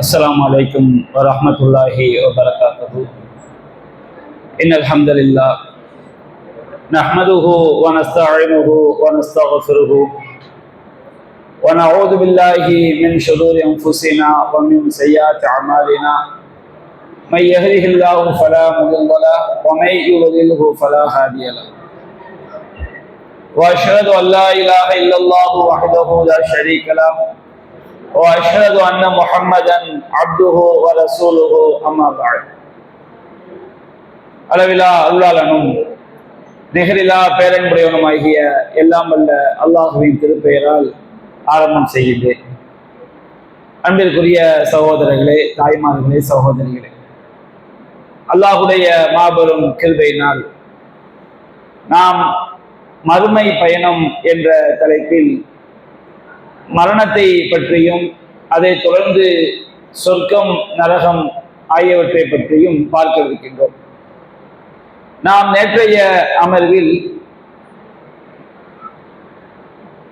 السلام عليكم ورحمة الله وبركاته. إن الحمد لله نحمده ونستعينه ونستغفره ونعوذ بالله من شرور أنفسنا ومن سيئات أعمالنا. من يهده الله فلا مضل له ومن يضلله فلا هادي له. وأشهد أن لا إله إلا الله وحده لا شريك له وأشهد أن محمدا عبده ورسوله أما بعد. அளவிலா அல்லாஹ்வும் நிகரிலா பேரன்புடையவனுமாகிய எல்லாம் வல்ல அல்லாஹுவின் திருப்பெயரால் ஆரம்பம் செய்கின்றேன். அன்பிற்குரிய சகோதரர்களே, தாய்மார்களே, சகோதரிகளே, அல்லாஹுடைய மாபெரும் கிருபையினால் நாம் மறுமை பயணம் என்ற தலைப்பில் மரணத்தை பற்றியும் அதை தொடர்ந்து சொர்க்கம் நரகம் ஆகியவற்றை பற்றியும் பார்க்க இருக்கின்றோம். நாம் நேற்றைய அமர்வில்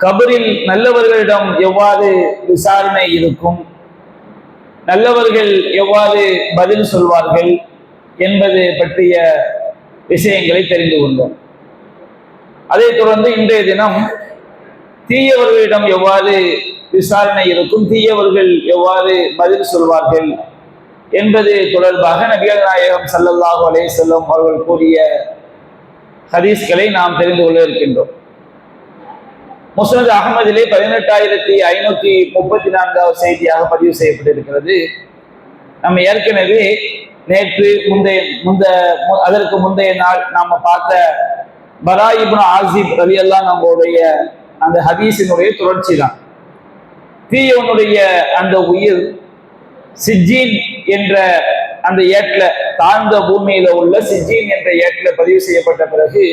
கபரில் நல்லவர்களிடம் எவ்வாறு விசாரணை இருக்கும், நல்லவர்கள் எவ்வாறு பதில் சொல்வார்கள் என்பது பற்றிய விஷயங்களை தெரிந்து கொண்டோம். அதைத் தொடர்ந்து இன்றைய தினம் தீயவர்களிடம் எவ்வாறு விசாரணை இருக்கும், தீயவர்கள் எவ்வாறு பதில் சொல்வார்கள் என்பது தொடர்பாக நபிகள் நாயகம் ஸல்லல்லாஹு அலைஹி வஸல்லம் அவர்கள் கூறிய ஹதீஸ்களை நாம் தெரிந்து கொள்ள இருக்கின்றோம். முஸ்னத் அஹ்மதிலே 18534வது செய்தியாக பதிவு செய்யப்பட்டிருக்கிறது. நம்ம ஏற்கனவே நேற்று அதற்கு முந்தைய நாள் நாம பார்த்த பரா இப்னு ஆசிப் ரலியல்லாஹு நம்முடைய அந்த ஹதீஸினுடைய தொடர்ச்சி தான். தீயவனுடைய அந்த உயிர் சிஜ்ஜீன் என்ற அந்த ஏட்ல, தாழ்ந்த பூமியில உள்ள சிஜ்ஜீன் என்ற ஏட்ல பதிவு செய்யப்பட்ட பிறகு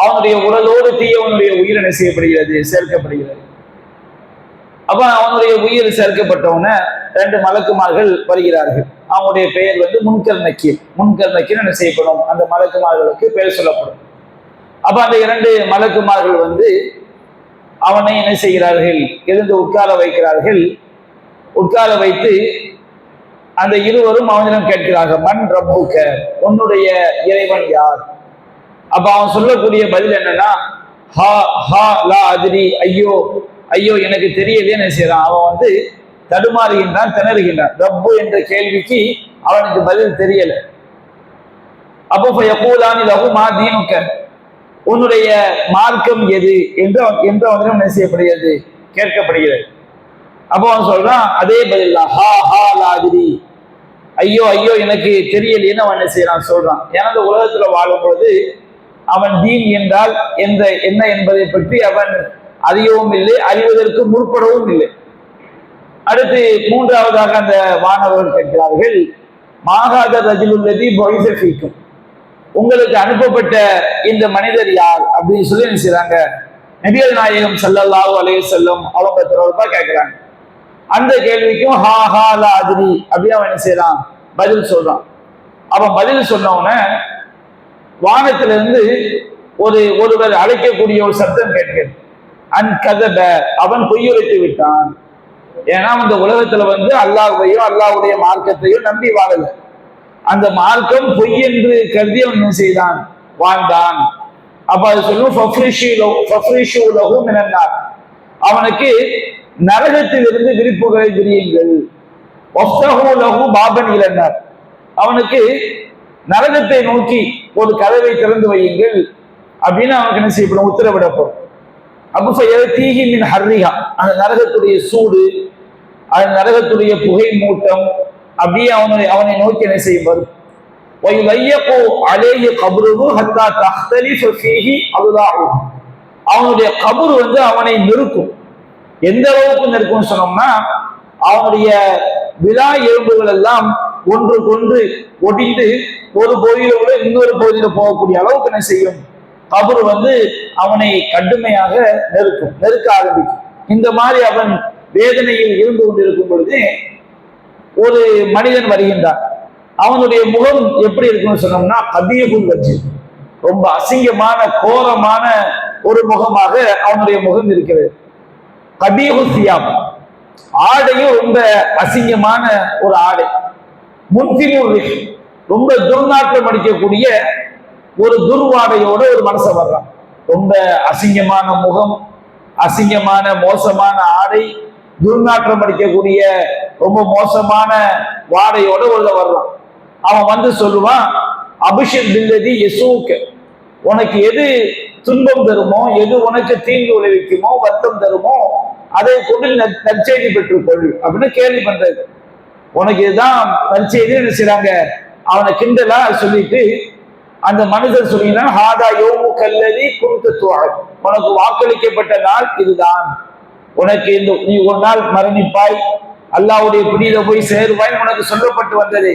அவனுடைய உடலோடு தீயவனுடைய உயிர் என்ன செய்யப்படுகிறது, சேர்க்கப்படுகிறது. அப்ப அவனுடைய உயிர் சேர்க்கப்பட்டவன 2 மலக்குமார்கள் வருகிறார்கள். அவனுடைய பெயர் முன்கர் நக்கீர் என்ன செய்யப்படும், அந்த மலக்குமார்களுக்கு பெயர் சொல்லப்படும். அப்ப அந்த 2 மலக்குமார்கள் அவனை என்ன செய்கிறார்கள், எழுந்து உட்கார வைக்கிறார்கள். உட்கார வைத்து அந்த இருவரும் அவனிடம் கேட்கிறார்கள், மன் ரப்புக்க, உன்னுடைய இறைவன் யார்? அப்ப அவன் சொல்லக்கூடிய பதில் என்னன்னா, ஹா ஹா லா அதிரி, ஐயோ ஐயோ எனக்கு தெரியலையே என்ன செய்யறான். அவன் தடுமாறுகின்றான், திணறுகின்றான். ரப்பு என்ற கேள்விக்கு அவனுக்கு பதில் தெரியல. அப்போ யகூலானி லஹு மா தீனுக்க, உன்னுடைய மார்க்கம் எது என்று அவனிடம் என்ன செய்யப்படுகிறது, கேட்கப்படுகிறது. அப்போ அவன் சொல்றான் அதே பதில், ஹா ஹா லாதிரி, ஐயோ ஐயோ எனக்கு தெரியலையேன்னு அவன் என்ன செய்யறான், சொல்றான். ஏன்னா இந்த உலகத்துல வாழும்போது அவன் தீன் என்றால் என்ன என்பதை பற்றி அவன் அறியவும் இல்லை, அறிவதற்கு முற்படவும் இல்லை. அடுத்து 3வதாக அந்த மாணவர்கள் கேட்கிறார்கள், மாகாத ரஜுலுல்லதி பொய்சஃபீக்கும், உங்களுக்கு அனுப்பப்பட்ட இந்த மனிதர் யார் அப்படின்னு சொல்லி என்ன செய்றாங்க, நபிகள் நாயகம் ஸல்லல்லாஹு அலைஹி வஸல்லம் அவங்க தொடர்பா கேட்கிறாங்க. அந்த கேள்விக்கும் ஹா ஹா லா அதிரி அப்படி அவன் என்ன செய்யறான், பதில் சொல்றான். அவன் பதில் சொன்னவன வானத்திலிருந்து ஒருவர் அழைக்கக்கூடிய ஒரு சத்தம் கேட்கிறது. கதப, அவன் பொய்யுரைத்து விட்டான். ஏன்னா அந்த உலகத்துல அல்லாஹ்வையோ அல்லாஹ்வுடைய மார்க்கத்தையோ நம்பி வாழல. அந்த மார்க்கம் பொய் என்று கருதி அவன் என்ன செய்தான், வாழ்ந்தான். அப்ப அது சொல்லும் அவனுக்கு நரகத்திலிருந்து விரிப்புகளை விரியுங்கள், பாபன் இழந்தார், அவனுக்கு நரகத்தை நோக்கி ஒரு கதவை திறந்து வையுங்கள் அப்படின்னு அவனுக்கு என்ன செய்யப்படும், உத்தரவிடப்படும். அப்ப தீஹி மின் ஹர்ரிஹா, அந்த நரகத்துடைய சூடு, அந்த நரகத்துடைய புகை மூட்டம் அப்படியே அவனை நோக்கி என்ன செய்யும் வரும். அவனுடைய கபர் அவனை நெருக்கும். எந்த அளவுக்கு நெருக்கும் சொன்னோம்னா, அவனுடைய விழா எலும்புகள் எல்லாம் ஒன்றுக்கொன்று ஒடிந்து ஒரு பகுதியில கூட இன்னொரு பகுதியில போகக்கூடிய அளவுக்கு என்ன செய்யும், கபர் அவனை கடுமையாக நெருக்க ஆரம்பிக்கும். இந்த மாதிரி அவன் வேதனையில் இருந்து கொண்டிருக்கும் பொழுது ஒரு மனிதன் வருகின்றான். அவனுடைய முகம் எப்படி இருக்குன்னு சொன்னோம்னா, கபியகுல் வஜ்ஹ், ரொம்ப அசிங்கமான கோரமான ஒரு முகமாக அவனுடைய முகம் இருக்கிறது. கபீஹு சியாப், ஆடையும் ரொம்ப அசிங்கமான ஒரு ஆடை. முன்தினூர் ரொம்ப துர்நாற்றம் அடிக்கக்கூடிய ஒரு துர்வாடையோட ஒரு மனுஷன் வர்றான். ரொம்ப அசிங்கமான முகம், அசிங்கமான மோசமான ஆடை, துர்நாற்றம் அடிக்கக்கூடிய ரொம்ப மோசமான வாடையோட உள்ள வர்றான். அவன் வந்து சொல்லுவான், அபிஷேக் பில்லதி யசூக்க, உனக்கு எது துன்பம் தருமோ, எது உனக்கு தீங்கு விளைவிக்குமோ, வருத்தம் தருமோ, அதை கொண்டு நற்செய்தி பெற்றுக்கொள் அப்படின்னு கேள்வி பண்றது. உனக்கு இதுதான் நற்செய்தி என்ன செய்றாங்க, அவனை கிண்டலா சொல்லிட்டு அந்த மனிதர் சொல்லினா, ஹாதா யோமு கல்லதி குருத்துவாள், உனக்கு வாக்களிக்கப்பட்ட நாள் இதுதான், உனக்கு இந்த நீ ஒரு நாள் மரணிப்பாய், அல்லாஹ்வுடைய பிடியில போய் சேருவாய், உனக்கு சொல்லப்பட்டு வந்தது,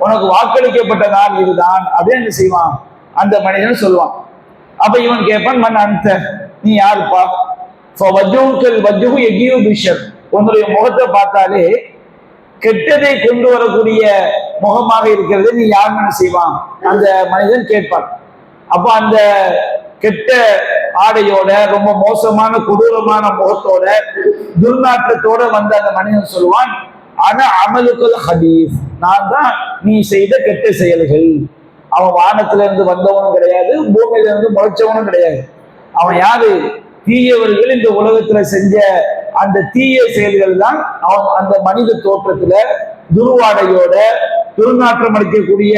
உனக்கு வாக்களிக்கப்பட்ட நாள் இதுதான் அப்படின்னு என்ன செய்வான் அந்த மனிதன் சொல்லுவான். அப்ப இவன் கேட்பான், மன் அந்த, நீ யாருப்பா? உன்னுடைய முகத்தை பார்த்தாலே கெட்டதை கொண்டு வரக்கூடிய முகமாக இருக்கிறது, நீ யாருன்னு செய்வான் அந்த மனிதன் கேட்பான். அப்ப அந்த கெட்ட ஆடையோட ரொம்ப மோசமான கொடூரமான முகத்தோட துர்நாற்றத்தோட வந்த அந்த மனிதன் சொல்லுவான், ஆனா அமலுக்குல் ஹதீஸ், நான் தான் நீ செய்த கெட்ட செயல்கள். அவன் வானத்துல இருந்து வந்தவனும் கிடையாது, பூமியில இருந்து முளைச்சவனும் கிடையாது. அவன் யாரு? தீயவர்கள் இந்த உலகத்துல செஞ்ச அந்த தீய செயல்கள் தான் அவன் அந்த மனித தோற்றத்துல துருவாடையோட துர்நாற்றம் அடிக்கக்கூடிய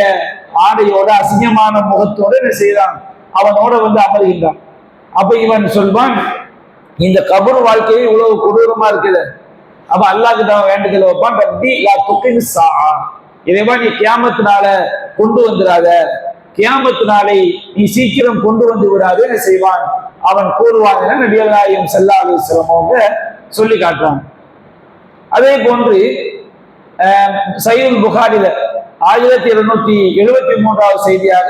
ஆடையோட அசிங்கமான முகத்தோட என்ன செய்யறான், அவனோட வந்து அமர்கின்றான். அப்ப இவன் சொல்வான், இந்த கபர் வாழ்க்கையை இவ்வளவு கொடூரமா இருக்குது. அப்ப அல்லாஹ் கிட்ட வேண்டுதல் வைப்பான், ரப்பி லா துகின் ஸாஆ, இறைவா நீ கியாமத்தினால கொண்டு வந்துடாத, கியாமத்தினாலை நீ சீக்கிரம் கொண்டு வந்து விடாது என்ன செய்வான் அவன் கூறுவான் என நபிகள் நாயகம் ஸல்லல்லாஹு அலைஹி வஸல்லம் அவங்க சொல்லி காட்டுறாங்க. அதே போன்று சஹீஹுல் புகாரில 1273வது செய்தியாக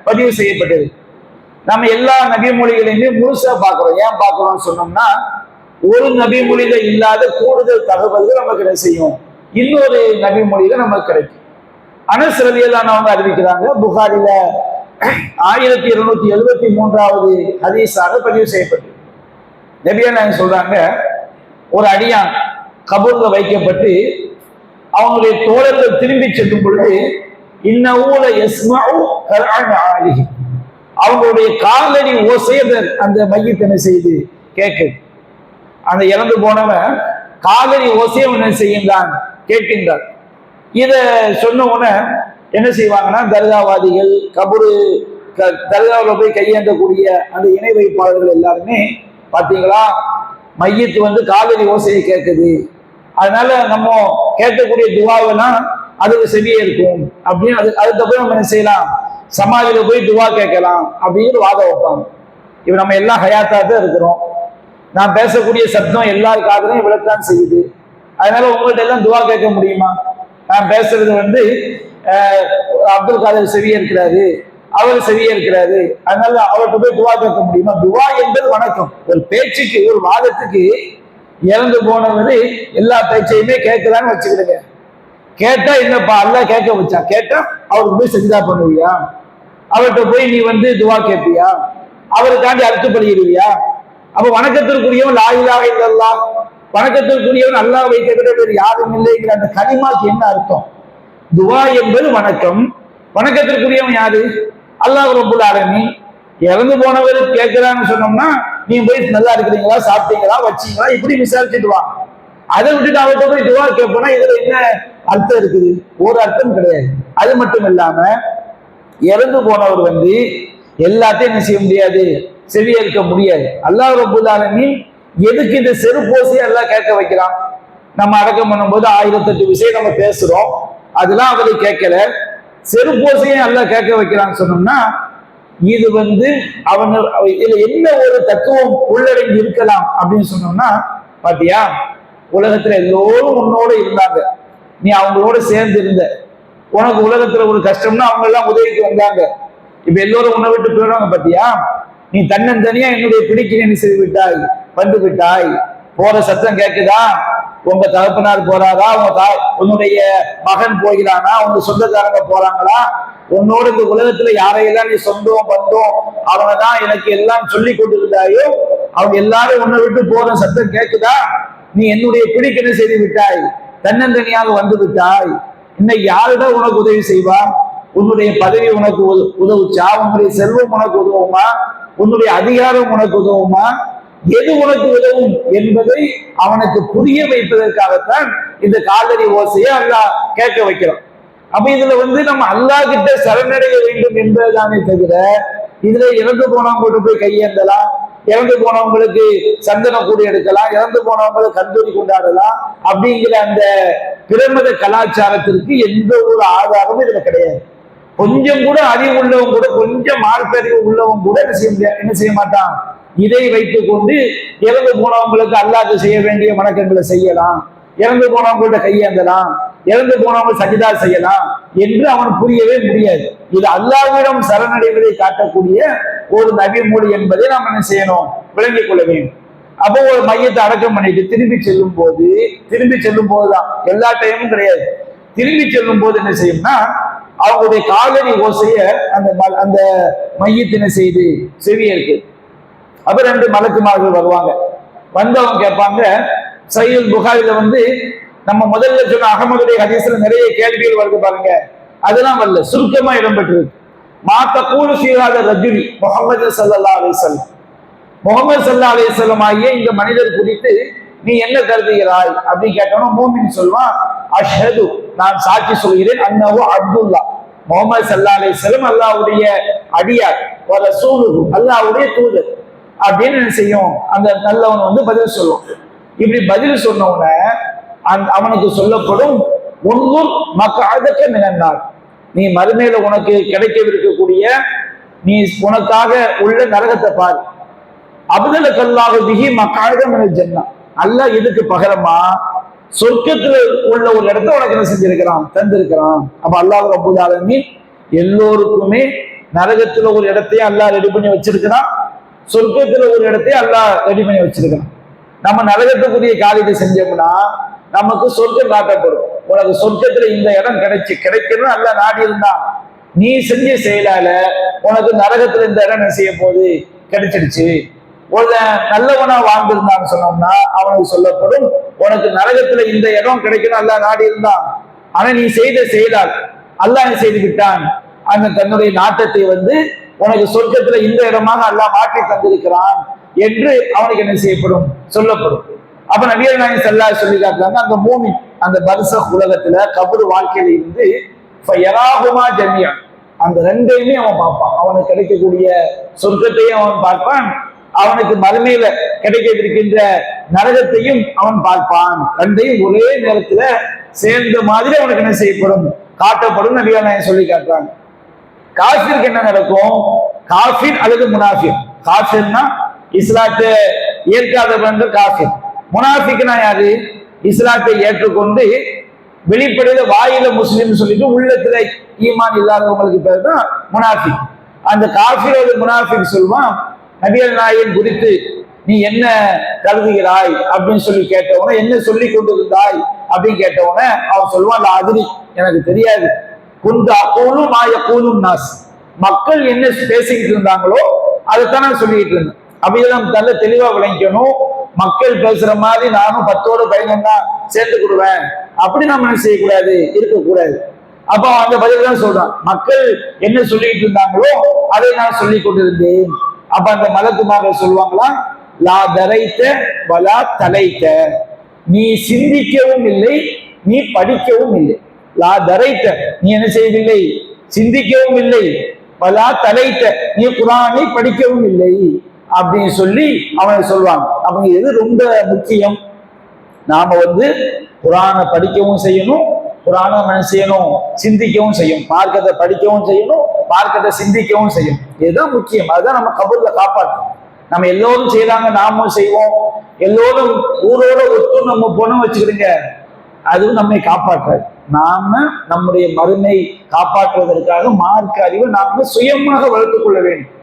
பதிவு செய்யப்பட்டது. நம்ம எல்லா நபி மொழிகளையுமே முழுசா பார்க்கிறோம். ஏன் பார்க்கிறோம்னு சொன்னோம்னா, ஒரு நபி மொழியில இல்லாத கூடுதல் தகவல்கள் நமக்கு என்ன செய்யும், இன்னொரு நபி மொழியில நமக்கு கிடைக்கும். அனஸ் ரலியல்லாஹு அன்ஹு அவங்க அறிவிக்கிறாங்க, புகாரில 1273வது ஹதீஸாக பதிவு செய்யப்பட்டது. நபிகள் நாயகம் சொல்றாங்க, ஒரு அடியான் கபூர்ல வைக்கப்பட்டு அவங்களுடைய தோழர்கள் திரும்பி செல்லும் பொழுது, இன்னஊல யஸ்மஉ கர்அன் ஆலிஹி, அவங்களுடைய காலடி ஓசையை அந்த மையத்தை செய்து கேட்குது. அந்த இறந்து போனவன் காலடி ஓசையை என்ன செய்கின்றான், கேட்கின்றான். இத சொன்ன உடனே என்ன செய்வாங்கன்னா, தர்காவாதிகள், கபூரு தர்காவில் போய் கையேந்தக்கூடிய அந்த இணை வைப்பாளர்கள் எல்லாருமே பார்த்தீங்களா, மையத்து வந்து காலடி ஓசையை கேட்குது, அதனால நம்ம கேட்கக்கூடிய துவாவெல்லாம் அதுக்கு செவியே இருக்கும் அப்படின்னு அதுக்கப்புறம் நம்ம என்ன செய்யலாம், சமாதியில போய் துவா கேட்கலாம் அப்படிங்கிற வாதம் வைப்பாங்க. இப்ப நம்ம எல்லாம் ஹயாத்தா தான் இருக்கிறோம், நான் பேசக்கூடிய சப்தம் எல்லார் காதலையும் விளத்தான் செய்யுது, அதனால உங்கள்ட்ட எல்லாம் துவா கேட்க முடியுமா? நான் பேசுறது வந்து அப்துல் காதர் செவியே இருக்கிறாரு, அவர் செவியே இருக்கிறாரு, அதனால அவர்கிட்ட போய் துவா கேட்க முடியுமா? துவா என்பது வணக்கம். ஒரு பேச்சுக்கு, ஒரு வாதத்துக்கு இறந்து போனவரு எல்லா பேச்சையுமே கேட்கலான்னு வச்சுக்கிடுங்க. கேட்டா என்னப்பா அல்லாஹ் கேட்க வச்சா, கேட்டா அவருக்கு போய் சஜிதா பண்ணுவியா? அவர்கிட்ட போய் நீ வந்து துவா கேட்பியா? அவருக்காண்டி அர்த்தப்படுகிறியா? அப்ப வணக்கத்திற்குரியவன் லா இலாஹ இல்லல்லாஹ், வணக்கத்திற்குரியவன் அல்லாஹ்வை தவிர வேறு யாரும் இல்லைங்கிற அந்த கலிமாக்கு என்ன அர்த்தம்? துவா என்பது வணக்கம். வணக்கத்திற்குரியவன் யாரு? அல்லாஹ் ரப்புல் ஆலமீன். இறந்து போனவர் கேட்கிறான்னு சொன்னோம்னா, நீ போய் நல்லா இருக்கிறீங்களா, சாப்பிட்டீங்களா, வச்சீங்களா, இப்படி விசாரிச்சுட்டு வா. அதை விட்டுட்டு அவர்கிட்ட போய் துவா கேட்போனா இதுல என்ன அர்த்தம் இருக்குது? ஒரு அர்த்தம் கிடையாது. அது மட்டும் இல்லாம இறந்து போனவர் வந்து எல்லாத்தையும் என்ன செய்ய முடியாது, செவியேற்க முடியாது. அல்லாஹ் ரப்புல் ஆலமீன் எதுக்கு இந்த செருப்போசையை எல்லாம் கேட்க வைக்கிறான்? நம்ம அடக்கம் பண்ணும்போது 1008 விஷயம் நம்ம பேசுறோம், அதெல்லாம் அவரை கேட்கல, செருப்போசையும் எல்லாம் கேட்க வைக்கிறான்னு சொன்னோம்னா, இது வந்து அவங்க இதுல என்ன ஒரு தத்துவம் உள்ளடங்கி இருக்கலாம் அப்படின்னு சொன்னோம்னா, பாத்தியா, உலகத்துல எல்லோரும் உன்னோட இருந்தாங்க, நீ அவங்களோட சேர்ந்து இருந்த, உனக்கு உலகத்துல ஒரு கஷ்டம்னா அவங்க எல்லாம் உதவிக்கு வந்தாங்க, இப்ப எல்லோரும் உன்னை விட்டு போயிடுவாங்க. பாத்தியா, நீ தன்னந்தனியா என்னுடைய பிடிக்க நீ செய்து விட்டாய், வந்து விட்டாய். போற சத்தம் கேட்குதா? உங்க தகப்பனார் போறாரா, உன்னுடைய மகன் போகிறானா, உங்க சொந்தக்காரங்க போறாங்களா, உன்னோட இந்த உலகத்துல யாரையெல்லாம் நீ சொந்தம் பந்தம் அவங்கதான் எனக்கு எல்லாம் சொல்லி கொண்டு இருந்தாயோ அவங்க எல்லாரும் உன்னை விட்டு போற சத்தம் கேட்குதா? நீ என்னுடைய பிடிக்கு என்ன செய்து விட்டாய், தன்னந்தனியாக வந்து விட்டாய். இன்னைக்கு யாரிடம் உனக்கு உதவி செய்வா? உன்னுடைய பதவி உனக்கு உதவுச்சா? உன்னுடைய செல்வம் உனக்கு உதவுமா? உன்னுடைய அதிகாரம் உனக்கு உதவுமா? எது உனக்கு உதவும் என்பதை அவனுக்கு புரிய வைப்பதற்காகத்தான் இந்த காலடி ஓசையை அல்லாஹ் கேட்க வைக்கிறோம். அப்ப இதுல நம்ம அல்லாஹ் கிட்ட சரணடைய வேண்டும் என்பதுதானே தவிர இதுல இறந்து போனவங்கள்ட்ட போய் கையேந்தலாம், இறந்து போனவங்களுக்கு சந்தன கூடி எடுக்கலாம், இறந்து போனவங்களுக்கு கந்தூரி கொண்டாடலாம் அப்படிங்கிற அந்த பிரமத கலாச்சாரத்திற்கு எந்த ஒரு ஆதாரமும் இதுல கிடையாது. கொஞ்சம் கூட அறிவு உள்ளவங்க கூட, கொஞ்சம் மார்க்கறிவு உள்ளவங்க கூட என்ன செய்ய மாட்டான், இதை வைத்துக் கொண்டு இறந்து போனவங்களுக்கு அல்லாஹ் செய்ய வேண்டிய வணக்கங்களை செய்யலாம், இறந்து போனவங்கள்ட்ட கையேந்தலாம், இறந்து போனவங்க சஜிதா செய்யலாம் என்று அவன் புரியவே முடியாது. இது அல்லாஹ்விடம் சரணடைவதை காட்டக்கூடிய ஒரு நபிமொழி என்பதை நாம் என்ன செய்யணும், விளங்கிக் கொள்ள வேண்டும். அப்போ ஒரு மையத்தை அடக்கம் பண்ணிட்டு திரும்பி செல்லும் போதுதான், எல்லா டைமும் கிடையாது, திரும்பி செல்லும் போது என்ன செய்யும்னா அவங்களுடைய காலடி ஓசைய அந்த மையத்தினை செய்து செவியேற்கு. அப்ப 2 மலக்குமார்கள் வருவாங்க. வந்தவங்க கேட்பாங்க, சஹீஹ் புகாரில நம்ம முதல்ல சொன்ன அகமதுடைய ஹதீஸ்ல நிறைய கேள்விகள் வருது பாருங்க, அதெல்லாம் வரல, சுருக்கமா இடம்பெற்றிருக்கு. மாத்தகூலு ஃபீஹாத ரஜுலி முஹம்மது ஸல்லல்லாஹு அலைஹி வஸல்லம், முஹம்மது ஸல்லல்லாஹு அலைஹி வஸல்லம் ஆகிய இந்த மனிதர் குறித்து நீ என்ன கருதுகிறாய் அப்படின்னு கேட்டோம்னா மூமின் சொல்வான், அஷ்ஹது, நான் சாட்சி சொல்கிறேன், அன்னஹு அப்துல்லாஹ், முஹம்மது ஸல்லல்லாஹு அலைஹி வஸல்லம் அல்லாஹ்வுடைய அடியார், வ ரசூலுஹு, அல்லாஹ்வுடைய தூதர் அப்படின்னு என்ன செய்யும் அந்த நல்லவன் பதில் சொல்லும். இப்படி பதில் சொன்னவன அவனுக்கு சொல்லப்படும், ஒன்றும் மக்காதக்க மினன்னார், நீ மறுமையில உனக்கு கிடைக்கவிருக்கக்கூடிய நீ உனக்காக உள்ள நரகத்தை பாரு. அப்தலக்கல்லாஹு பிஹி மக்காத மினல் ஜன்னah, அல்லாஹ் இதுக்கு பகரமா சொர்க்கத்துல உள்ள ஒரு இடத்தை உனக்கு என்ன செஞ்சிருக்கிறான், தந்திருக்கிறான். அப்ப அல்லாஹ் ரப்பல் ஆலமீன் எல்லோருக்குமே நரகத்துல ஒரு இடத்தையும் அல்லாஹ் ரெடி பண்ணி வச்சிருக்கிறான், சொர்க்கத்துல ஒரு இடத்தையும் அல்லாஹ் ரெடி பண்ணி வச்சிருக்கிறான். நம்ம நரகத்துக்குரிய காரியத்தை செஞ்சோம்னா நமக்கு சொர்க்கம் காட்டப்படும். உனக்கு சொர்க்கத்துல இந்த இடம் கிடைக்கணும் அல்லாஹ் நாடி இருந்தா, நீ செஞ்ச செயலால உனக்கு நரகத்துல இந்த இடம் என்ன செய்ய போது கிடைச்சிடுச்சு. ஒரு நல்லவனா வாழ்ந்திருந்தான்னு சொன்னோம்னா அவனுக்கு சொல்லப்படும், உனக்கு நரகத்துல இந்த இடம் கிடைக்கணும் அல்லாஹ் நாடி இருந்தான், ஆனா நீ செய்த செயலால் அல்லாஹ் செய்து விட்டான், அந்த தன்னுடைய நாட்டத்தை உனக்கு சொர்க்கத்துல இந்த இடமாக அல்லாஹ் மாற்றி தந்திருக்கிறான் என்று அவனுக்கு என்ன செய்யப்படும், சொல்லப்படும். அப்ப நபிகள் நாயகம் ஸல்லல்லாஹு அலைஹி சொல்லி காட்டுறாங்க, அந்த மூமின் அந்த பர்ஸக் உலகத்துல கபர் வாழ்க்கையில இருந்து ஃபயராஹுமா ஜமீஅன், அந்த ரெண்டையுமே அவன் பார்ப்பான். அவனுக்கு கிடைக்கக்கூடிய சொர்க்கத்தையும் அவன் பார்ப்பான், அவனுக்கு மறுமையில கிடைக்கவிருக்கின்ற நரகத்தையும் அவன் பார்ப்பான். ரெண்டையும் ஒரே நேரத்துல சேர்ந்த மாதிரி அவனுக்கு என்ன செய்யப்படும், காட்டப்படும். நபிகள் நாயகம் சொல்லி காட்டுறாங்க. காஃபிருக்கு என்ன நடக்கும், காஃபிர் அல்லது முனாஃபிக். காஃபிர்னா இஸ்லாத்தை ஏற்காதவர்கள் காஃபிர். முனாஃபிக்னா யாரு, இஸ்லாத்தை ஏற்றுக்கொண்டு வெளிப்படையில வாயில முஸ்லிம் சொல்லிட்டு உள்ளத்துல ஈமான் இல்லாதவங்களுக்கு பேர் தான் முனாஃபிக். அந்த காஃபிர் அல்லது முனாஃபிக் சொல்வான், நபிகள் நாயகம் குறித்து நீ என்ன கருதுகிறாய் அப்படின்னு சொல்லி கேட்டவன, என்ன சொல்லி கொண்டிருந்தாய் அப்படின்னு கேட்டவன அவன் சொல்வான், அதிரி, எனக்கு தெரியாது, குந்த அகூலும் மாயக்கூலும் நாஸ், மக்கள் என்ன பேசிக்கிட்டு இருந்தாங்களோ அதைத்தான் நான் சொல்லிட்டு இருந்தேன். அப்படிதான் நல்ல தெளிவா விளங்கிக்கணும். மக்கள் பேசுற மாதிரி நானும் 10ஓடு 11 தான் சேர்த்துக்கிடுவேன் அப்படி நம்ம என்ன செய்யக்கூடாது, இருக்கக்கூடாது. அப்போ அந்த பதில் தான் சொல்றான், மக்கள் என்ன சொல்லிட்டு இருந்தாங்களோ அதை நான் சொல்லி கொண்டிருந்தேன். அப்ப அந்த மலக்குமார்கள் சொல்லுவாங்களாம், லா தரைத்த வலா தலைத்த, நீ சிந்திக்கவும் இல்லை நீ படிக்கவும் இல்லை. லா தரைத்த, நீ என்ன செய்யவில்லை, சிந்திக்கவும் இல்லை, வலா தலைத்த, நீ குர்ஆனை படிக்கவும் இல்லை அப்படின்னு சொல்லி அவனை சொல்லுவாங்க. அவங்க எது ரொம்ப முக்கியம், நாம குர்ஆனை படிக்கவும் செய்யணும், குர்ஆனை என்ன செய்யணும், சிந்திக்கவும் செய்யும், மார்க்கத்தை படிக்கவும் செய்யணும், மார்க்கத்தை சிந்திக்கவும் செய்யும். இதுதான் முக்கியம். அதுதான் நம்ம கபூர்ல காப்பாற்றும். நம்ம எல்லோரும் செய்யறாங்க, நாமும் செய்வோம், எல்லோரும் ஊரோட ஒத்து நம்ம போனோம் வச்சுக்கிடுங்க, அதுவும் நம்மை காப்பாற்றாது. நாம நம்முடைய மறுமை காப்பாற்றுவதற்காக மார்க்க அறிவை நாம சுயமாக வளர்த்துக் கொள்ள வேண்டும்.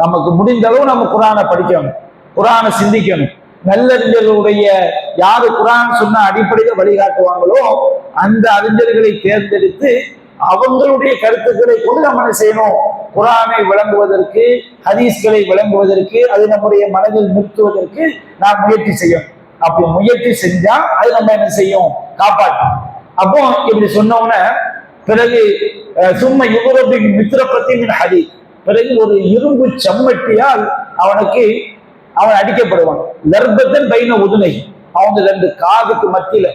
நமக்கு முடிந்த அளவு நம்ம குர்ஆனை படிக்கணும், குர்ஆனை சிந்திக்கணும். நல்லறிஞர்களுடைய யாரு குர்ஆன் சொன்ன அடிப்படையில் வழிகாட்டுவாங்களோ அந்த அறிஞர்களை தேர்ந்தெடுத்து அவங்களுடைய கருத்துக்களை கொண்டு நம்ம என்ன செய்யணும், குர்ஆனை விளங்குவதற்கு, ஹதீஸ்களை விளங்குவதற்கு, அது நம்முடைய மனதில் நிறுத்துவதற்கு நாம் முயற்சி செய்யணும். அப்படி முயற்சி செஞ்சா அது நம்ம என்ன செய்யும், காப்பாற்றும். அப்போ இப்படி சொன்னோன்னே பிறகு சும்மா யுவரபின் மித்திரப்பத்தின் ஹதி, பிறகு ஒரு இரும்பு சம்மட்டியால் அவன் அடிக்கப்படுவான். லர்பத்தன் பைன உதுனை, அவங்க ரெண்டு காதுக்கு மத்தியில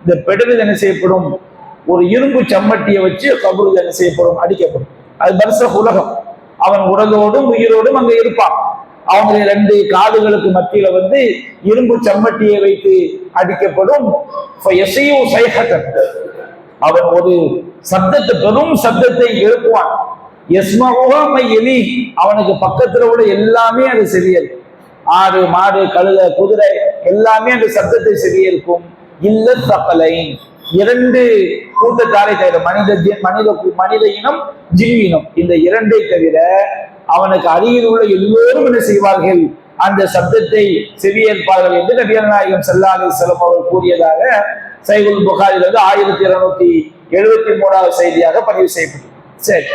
இந்த பெடலில் என்ன செய்யப்படும், ஒரு இரும்பு சம்மட்டியை வச்சு கபூர் என்ன செய்யப்படும், அடிக்கப்படும். அது பர்ச உலகம். அவன் உடலோடும் உயிரோடும் அங்க இருப்பான். அவங்களுடைய ரெண்டு காதுகளுக்கு மத்தியில இரும்பு சம்மட்டியை வைத்து அடிக்கப்படும். அவன் ஒரு சப்தத்தை, பெரும் சப்தத்தை எழுப்புவான். எலி, அவனுக்கு பக்கத்துல உள்ள எல்லாமே அது செவியல். ஆடு மாடு கழுதை குதிரை எல்லாமே அந்த சப்தத்தை செவியேற்கும். இல்ல சப்பலை, இரண்டு கூட்டத்தாரை தவிர, மனித இனம் ஜின் இனம், இந்த இரண்டை தவிர அவனுக்கு அருகில் உள்ள எல்லோரும் என்ன செய்வார்கள், அந்த சப்தத்தை செவியேற்பார்கள் என்று நபிகள் நாயகம் ஸல்லல்லாஹு அலைஹி வஸல்லம் அவர்கள் கூறியதாக சஹீஹுல் புகாரில் 1273வது செய்தியாக பதிவு செய்யப்பட்டது. சரி,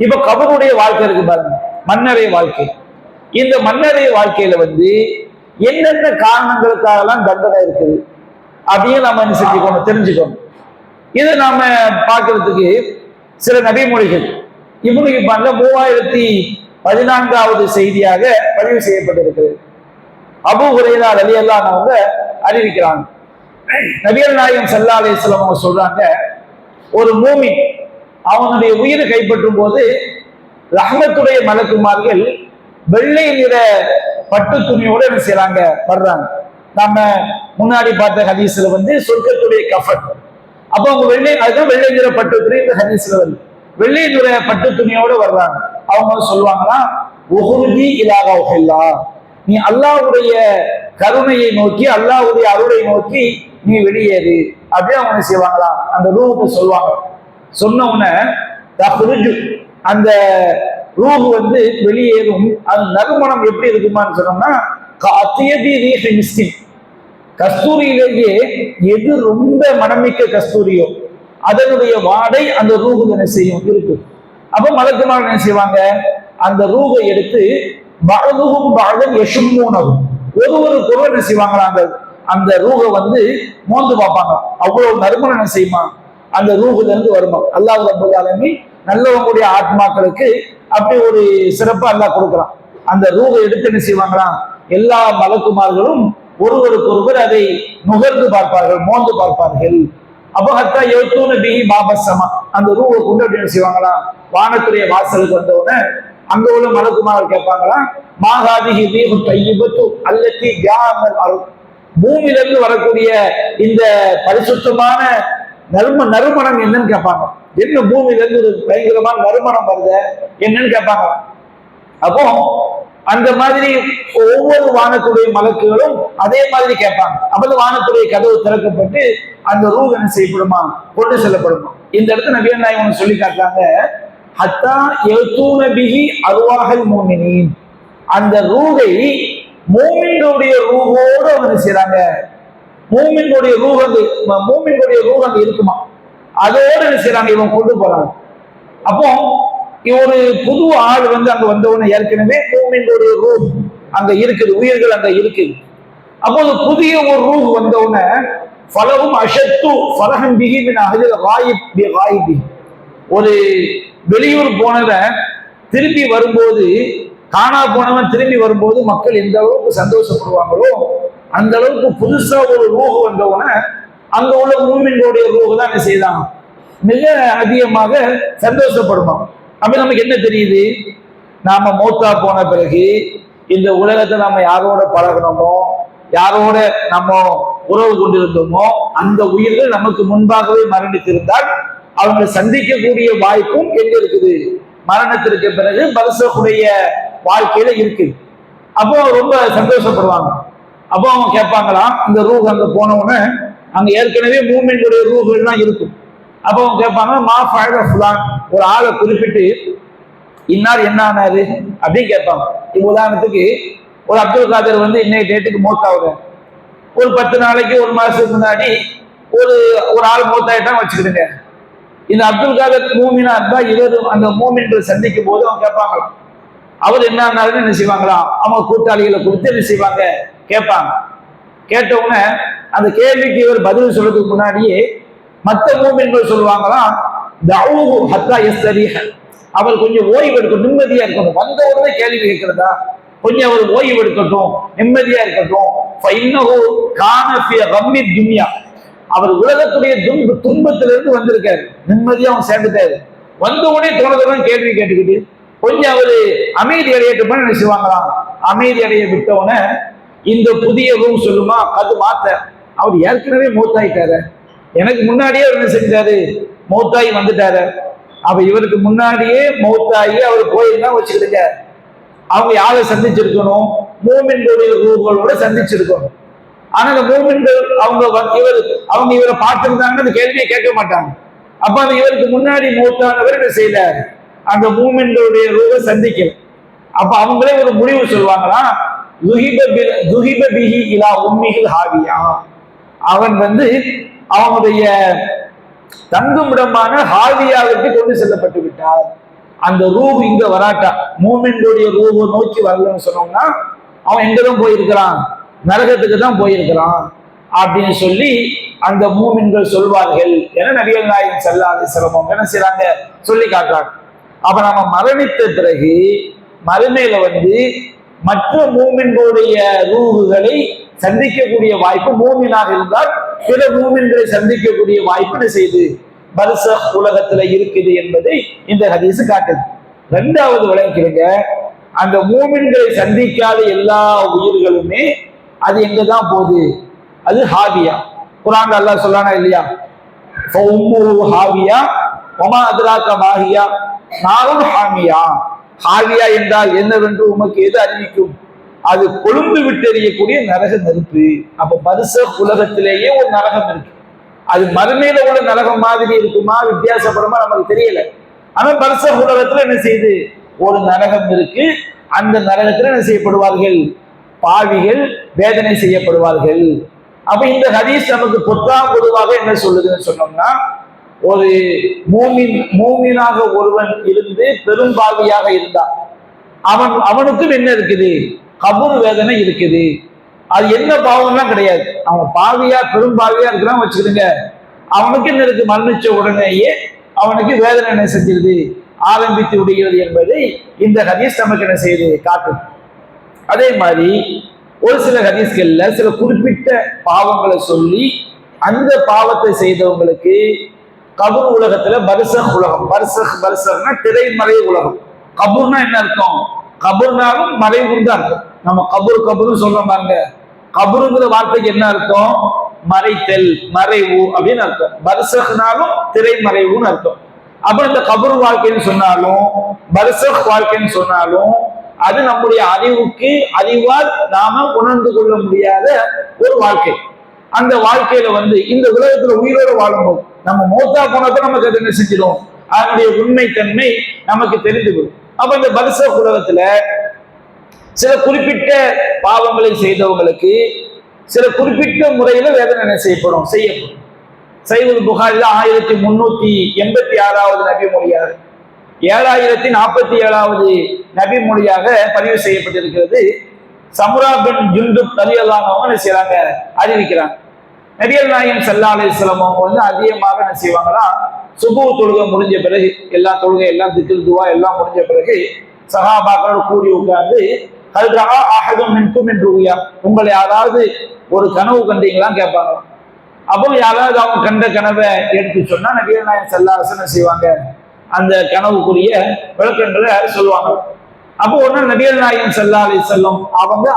இப்ப கபருடைய வாழ்க்கை இருக்கு பாருங்க, மன்னரை வாழ்க்கை. இந்த மன்னரை வாழ்க்கையில என்னென்ன காரணங்களுக்காகலாம் தண்டனை இருக்குது அப்படின்னு நம்ம என்ன செஞ்சுக்கணும், தெரிஞ்சுக்கணும். இதை நாம பார்க்கறதுக்கு சில நபிமொழிகள் இப்னு ஹிப்பான்ல 3014வது செய்தியாக பதிவு செய்யப்பட்டிருக்கிறது. அபூ ஹுரைரா ரலியல்லாஹு அன்ஹு அறிவிக்கிறாங்க, நபிகள் நாயகம் ஸல்லல்லாஹு அலைஹி வஸல்லம் அவங்க சொல்றாங்க, ஒரு மூமின் அவனுடைய உயிரை கைப்பற்றும் போது ரஹ்மத்துடைய மலக்குமார்கள் வெள்ளை நிற பட்டு துணியோட என்ன செய்யறாங்க, வர்றாங்க. நம்ம முன்னாடி பார்த்த ஹதீஸ்ல சொர்க்கத்துடைய கஃபன். அப்போ அவங்க அதுதான் வெள்ளை நிற பட்டு துணி இந்த ஹதீஸ்ல வெள்ளை நிற பட்டு துணியோட வர்றாங்க. அவங்க சொல்லுவாங்கன்னா, உஹுருஜி இலாஹா உஹில்லா, நீ அல்லாஹ்வுடைய கருணையை நோக்கி, அல்லாஹ்வுடைய அருளை நோக்கி நீ வெளியேறு அப்படியே அவங்க செய்வாங்களாம். அந்த ரூஹுக்கு சொல்லுவாங்க. சொன்ன உடனே தஹ்ருஜு, அந்த ரூஹு வெளியேறும். அது நறுமணம் எப்படி இருக்குமான்னு சொன்னோம்னா, கஸ்தூரியிலேயே எது ரொம்ப மனமிக்க கஸ்தூரியோ அதனுடைய வாடை அந்த ரூஹு என்ன செய்யும், இருக்கு. அப்ப மலக்குமார் என்ன செய்வாங்க, அந்த ரூஹை எடுத்து ஒரு பொருள் என்ன செய்வாங்களா, அந்த ரூஹை மோந்து பார்ப்பாங்க. அவ்வளவு நறுமணம் என்ன செய்யுமா அந்த ரூஹுல இருந்து வருமா. அல்லாஹ் ரப்பல் ஆலமீன் நல்லவங்களுடைய ஆத்மாக்களுக்கு அப்படி ஒரு சிறப்பு அல்லாஹ் கொடுக்குறான். அந்த ரூஹை எடுத்து என்ன செய்வாங்களா, எல்லா மலக்குமார்களும் ஒருவருக்கொருவர் அதை நுகர்ந்து பார்ப்பார்கள், மோந்து பார்ப்பார்கள். அப்போ ஹத்தா யௌத்தூன பிஹி பாபஸ்ஸமா, அந்த ரூஹை கொண்டு அப்படி என்ன செய்வாங்களா, வானத்துடைய வாசலுக்கு வந்தவுடனே அங்க உள்ள மலக்குமார்கள் கேட்பாங்களா, மாஹாதிஹி ரீஹு தையிபத்து அல்லதி ஜாஅல் அர்த், பூமியிலிருந்து வரக்கூடிய இந்த பரிசுத்தமான நறுமணம் என்னன்னு கேட்பாங்க. என்ன பூமியில இருந்து ஒரு பயங்கரமான நறுமணம் வருது என்னன்னு கேட்பாங்க. அப்போ அந்த மாதிரி ஒவ்வொரு வானத்துடைய மலக்குகளும் அதே மாதிரி கேட்பாங்க. அப்போ வானத்துடைய கதவு திறக்கப்பட்டு அந்த ரூஹ் என்ன செய்யப்படுமா, கொண்டு செல்லப்படுமா. இந்த இடத்துல நபிகள் நாயகம் சொல்லி காட்டுறாங்க, ஹத்தா யௌத்தூன பிஹி அர்வாஹல் மூமினீன், அந்த ரூஹை மூமின்களுடைய ரூஹோடு அவங்க செய்றாங்க. மூமின்களுடைய ரூஹ் அங்க இருக்குமா, அதோடு என்ன செய்றாங்க, இவங்க கொண்டு போறாங்க. அப்போ ஒரு புது ஆள் அங்க வந்தவுடனே ஏற்கனவே மூமின்களுடைய ரூஹ் அங்க இருக்குது, உயிர்கள் அங்க இருக்குது. அப்போது புதிய ஒரு ரூஹ் வந்தவுடனே ஃபலஹும் அஷத்து ஃபலஹன் பிஹி மின் அஹ்லில் காயிப் பிகாயிபி, ஒரு வெளியூர் போனவன் திரும்பி வரும்போது, காணா போனவன் திரும்பி வரும்போது மக்கள் எந்த அளவுக்கு சந்தோஷப்படுவாங்களோ அந்த அளவுக்கு புதுசா ஒரு ரூஹ் வந்தவுடனே அங்க உள்ள மூமின்களுடைய ரூஹ் தான் என்ன செய்யலாம், மிக அதிகமாக சந்தோஷப்படுமா. அப்ப நமக்கு என்ன தெரியுது, நாம மௌத்தா போன பிறகு இந்த உலகத்தை நம்ம யாரோட பழகணுமோ, யாரோட நம்ம உறவு கொண்டிருந்தோமோ அந்த உயிர்கள் நமக்கு முன்பாகவே மரணித்திருந்தால் அவங்களை சந்திக்கக்கூடிய வாய்ப்பும் எங்க இருக்குது, மரணத்திற்கு பிறகு பரிசக்கூடிய வாழ்க்கையில இருக்குது. அப்போ ரொம்ப சந்தோஷப்படுவாங்க. அப்போ அவங்க கேட்பாங்களாம், இந்த ரூஹ் அங்க போனவுடனே அங்க ஏற்கனவே மூமின்களுடைய ரூஹ்கள்லாம் இருக்கும். அப்போ அவங்க கேட்பாங்க, மா ஃபஅல ஃபுலான், ஒரு ஆளை குறிப்பிட்டு இன்னார் என்ன ஆனாரு அப்படின்னு கேட்பாங்க. இப்போ உதாரணத்துக்கு ஒரு அப்துல் காதர் இன்னைய டேட்டுக்கு மௌத்தாவுங்க, ஒரு 10 நாளைக்கு ஒரு மாசத்துக்கு முன்னாடி ஒரு ஆள் மௌத்தாயிட்டான்னு வச்சுக்கிடுங்க. இந்த அப்துல் காதர் மூமினா இருந்தா இவர் அந்த மூமின்கள் சந்திக்கும் போது அவங்க கேட்பாங்க, அவர் என்ன ஆனாருன்னு என்ன செய்வாங்களா, அவங்க கூட்டாளிகளை கொடுத்து என்ன செய்வாங்க கேட்பாங்க. கேட்டவுடனே அந்த கேள்விக்கு இவர் பதில் சொல்றதுக்கு முன்னாடியே மற்ற மூமின்கள் சொல்லுவாங்களாம், தஅூஹு ஹத்தா யஸ்தரீஹ, அவர் கொஞ்சம் ஓய்வு எடுக்கட்டும், நிம்மதியா இருக்கட்டும். வந்த உடனே கேள்வி கேட்கிறதா, கொஞ்சம் அவர் ஓய்வு எடுக்கட்டும், நிம்மதியா இருக்கட்டும். ஃபஇன்னஹு கான ஃபீ கம்மி துன்யா, அவர் உலகத்துடைய துன்பத்திலிருந்து வந்திருக்காரு, நிம்மதியா அவன் சேர்ந்துட்டாரு. வந்த உடனே தோணதெல்லாம் கேள்வி கேட்டுக்கிட்டு கொஞ்சம் அவரு அமைதி அடையட்டும் நினைச்சுவாங்களாம். அமைதி அடைய விட்டவுடனே இந்த புதிய ரூம் சொல்லுமா, அது மாத்த அவர் ஏற்கனவே மூத்தாயிட்டாரு, எனக்கு முன்னாடியே அவர் என்ன செஞ்சாரு, மௌத்தாகி வந்துட்டாரு. அப்ப இவருக்கு முன்னாடியே மௌத்தாகி அவர் போயிருந்தா வச்சுக்கிடுங்க, அவங்க யாரை சந்திச்சிருக்கணும், மூமின்களுடைய ரூகளோட சந்திச்சிருக்கணும். ஆனா அந்த மூமின்கள் அவங்க இவரை பார்த்திருந்தாங்கன்னு அந்த கேள்வியை கேட்க மாட்டாங்க. அப்ப அந்த இவருக்கு முன்னாடி மௌத்தானவர் என்ன செய்யல, அந்த மூமின்களுடைய ரூபை சந்திக்கல. அப்ப அவங்களே ஒரு முடிவு சொல்லுவாங்களா, அவன் அவனுடைய தங்குமிடமான ஹாவியாவுக்கு கொண்டு செல்லப்பட்டு விட்டார். அந்த ரூஹ் இங்க வராட்டா, மூமின்களுடைய ரூஹை நோக்கி வரலன்னு சொன்னோம்னா அவன் எங்கதான் போயிருக்கிறான், நரகத்துக்கு தான் போயிருக்கிறான் அப்படின்னு சொல்லி அந்த மூமின்கள் சொல்வார்கள் என நபிகள் நாயகம் ஸல்லல்லாஹு அலைஹி வஸல்லம் என்ன செய்றாங்க சொல்லி காட்டுறாங்க. அப்ப நம்ம மரணித்த பிறகு மறுமையில மற்ற மூமின்களுடைய ரூஹுகளை சந்திக்கக்கூடிய வாய்ப்பு, மூமினாக இருந்தால் பிற மூமின்களை சந்திக்கக்கூடிய வாய்ப்பு என்ன செய்து பர்சக் உலகத்துல இருக்குது என்பதை இந்த ஹதீஸ் காட்டுது. ரெண்டாவது விளங்கிக்கிறங்க, அந்த மூமின்களை சந்திக்காத எல்லா உயிர்களுமே அது எங்கதான் போகுது, அது ஹாவியா. குர்ஆன்ல அல்லாஹ் சொல்லானா இல்லையா, ஹாவியா வமா அத்ராக மாஹியா நாரும் ஹாமியா. ஹாவியா என்றால் என்னவென்று உமக்கு எது அறிவிக்கும், அது கொழுந்து விட்டெறியக்கூடிய நரக நெருப்பு. அப்ப பர்சக் உலகத்திலேயே ஒரு நரகம் இருக்கு. அது மறுமையில உள்ள நரகம் மாதிரி இருக்குமா, வித்தியாசப்படுமா நமக்கு தெரியல. ஆனா பர்சக் உலகத்துல என்ன செய்யுது, ஒரு நரகம் இருக்கு. அந்த நரகத்துல என்ன செய்யப்படுவார்கள், பாவிகள் வேதனை செய்யப்படுவார்கள். அப்ப இந்த ஹதீஸ் நமக்கு பொதுவாக என்ன சொல்லுதுன்னு சொன்னோம்னா, ஒரு மூமினாக ஒருவன் இருந்து பெரும்பாவியாக இருந்தான், அவனுக்கும் என்ன இருக்குது, கபூர் வேதனை இருக்குது. அது என்ன பாவம்லாம் கிடையாது, அவன் பாவியா பெரும்பாவியா இருக்கிறான் வச்சுக்கிடுங்க, அவனுக்கு என்ன இருக்கு, மரணிச்ச உடனேயே அவனுக்கு வேதனை என்ன செஞ்சிருது, ஆரம்பித்து விடுகிறது என்பதை இந்த ஹதீஸ் நமக்கு என்ன செய்யுது காட்டும். அதே மாதிரி ஒரு சில ஹதீஸ்கள்ல சில குறிப்பிட்ட பாவங்களை சொல்லி அந்த பாவத்தை செய்தவங்களுக்கு கபூர் உலகத்துல பர்சக் உலகம், பர்சக்னா திரைமறை உலகம். கபூர்னா என்ன அர்த்தம், கபூர்னாலும் மறைவுன்னு தான் அர்த்தம். நம்ம கபூர்னு சொல்றோம் பாருங்க, கபூருங்கிற வார்த்தைக்கு என்ன அர்த்தம், மறைத்தல், மறைவு அப்படின்னு அர்த்தம். பர்சக்னாலும் திரைமறைவுன்னு அர்த்தம். அப்ப இந்த கபூர் வாழ்க்கைன்னு சொன்னாலும் பர்சக் வாழ்க்கைன்னு சொன்னாலும் அது நம்முடைய அறிவால் நாம உணர்ந்து கொள்ள முடியாத ஒரு வாழ்க்கை. அந்த வாழ்க்கையில இந்த உலகத்துல உயிரோடு வாழும்போது நம்ம மௌத்தா போனப்ப நமக்கு அது என்ன செஞ்சிடும், அதனுடைய உண்மைத்தன்மை நமக்கு தெரிந்துவிடும். அப்ப இந்த பர்சக் உலகத்துல சில குறிப்பிட்ட பாவங்களை செய்தவங்களுக்கு சில குறிப்பிட்ட முறையில வேதனை செய்யப்படும். சஹீஹுல் புகாரில 1386வது நபி மொழியாக 7047வது நபி மொழியாக பதிவு செய்யப்பட்டிருக்கிறது. சமுரா பின் ஜுந்துப் ரலியல்லாஹு அன்ஹு என்ன செய்றாங்க, அறிவிக்கிறாங்க. நபிகள் நாயகம் ஸல்லல்லாஹு அலைஹி வஸல்லம் அவங்க அதிகமாக என்ன செய்வாங்கன்னா, சுபஹ் தொழுகை முடிஞ்ச பிறகு எல்லா தொழுகை எல்லாம் திக்ர் துவா எல்லாம் முடிஞ்ச பிறகு சஹாபாக்களோடு கூடி உட்கார்ந்து ஹல் ரஆ அஹதும் மின்கும் மின் ருயா, உங்களை யாராவது ஒரு கனவு கண்டீங்களான்னு கேட்பாங்க. அப்போ யாராவது அவங்க கண்ட கனவை எடுத்து சொன்னா நபிகள் நாயகம் ஸல்லல்லாஹு அலைஹி வஸல்லம் செய்வாங்க, அந்த கனவுக்குரிய விளக்கங்களை சொல்லுவாங்க. அப்போ ஒண்ணு நபிகள் நாயகம் ஸல்லல்லாஹு அலைஹி வஸல்லம்